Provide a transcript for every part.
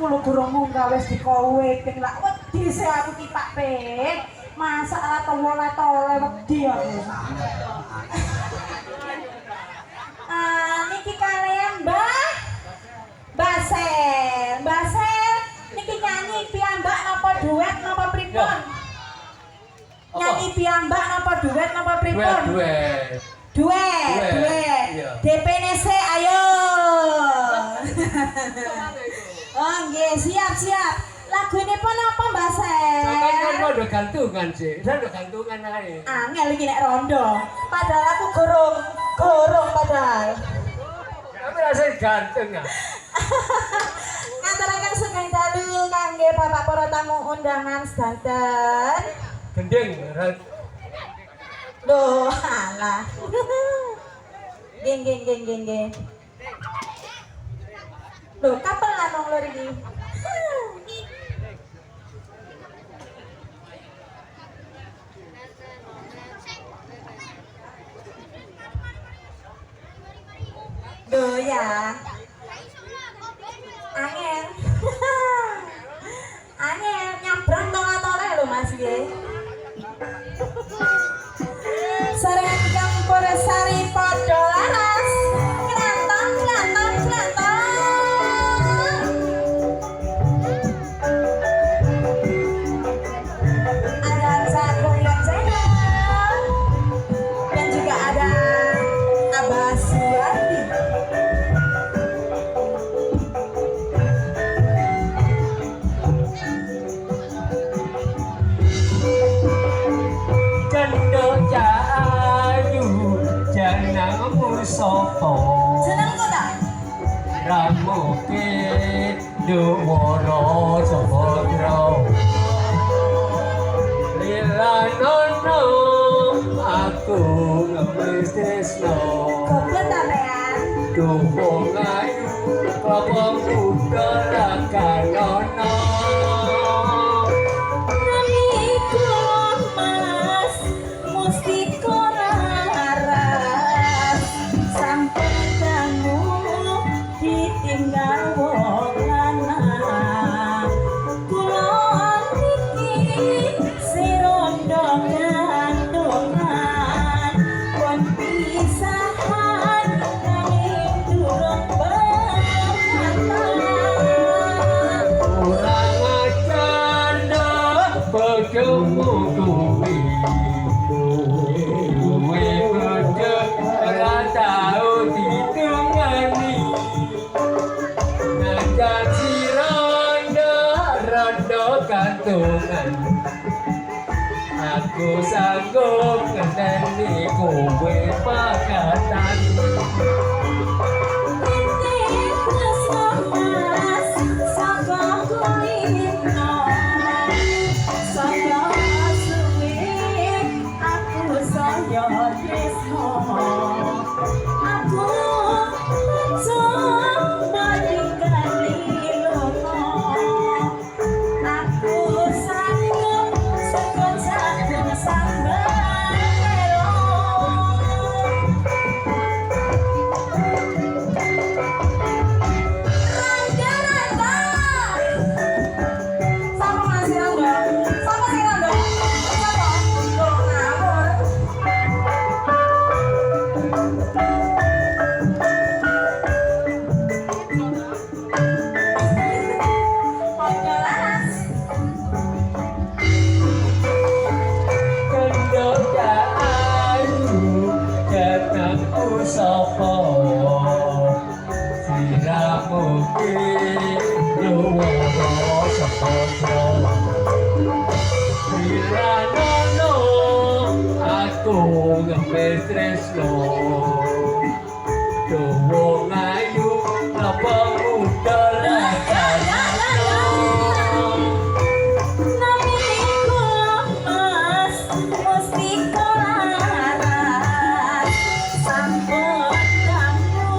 aku lho gurung munggah wis dikowe ping lak wedi se aku ki Pak Pik. Masa ora tole wedi aku. Niki kalian Mbah Basel. Basel niki nyanyi piyambak napa duet napa pripun? Nyanyi piyambak napa duet napa pripun? Duet. DPNC ayo. Oh nggih, siap. Lagu ini pun apa Mbak Sel? Kan rondo gantungan sih, rondo gantungan aja. Angel iki nek rondo. Padahal aku gorong padahal. Tapi rasanya gantung ya. Ngaturaken sugeng dalu kangge Bapak para tamu undangan sedanten. Gending. Duh, alah. Geng. Loh, kapan lah nong lor iki? Duh ya. Angel. Angel nyabrang tole lho Mas nggih. Sareng campur sari padha laras. Klantong. Ada Sagung yang channel dan juga ada Abah Suwardi. Cendok jayu jenengmu sapa? Jenengku ta? Ramuke duwara samudra. Lila nono aku ngemis tresno. Goblok ta Pean? Duwung ayu apa muda lakanono. Namiku Mas Mustiko laras sampun dangu ditinggal wong lanang. Kula niki sirondo gantungan pun pisahan nanging durung berkatan. Kurang ajar bojomu kuwi. Kuwi bojo ora tau ditungani. Ngajak si rondo gantungan. Aku sanggup ngenteni kowe pagatan. Tresno Duwung ayu apa muda lakanono. Namiku Mas Mustiko laras sampun dangu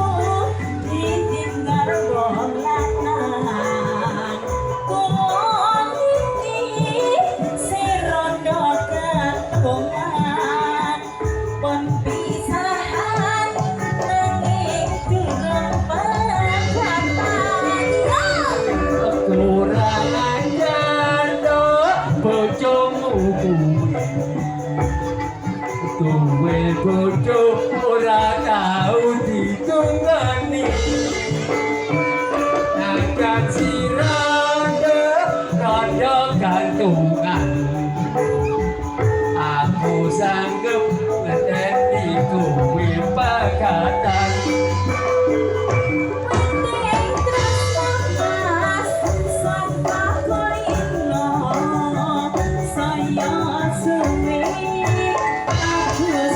ditinggal wong lanang. Kula niki sirondo gantungan pun pisahan Duwe bojo ora tau ditungani Angkat sirane kaya gantungan Aku sanggup ngeteni kowe pakatan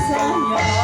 Saya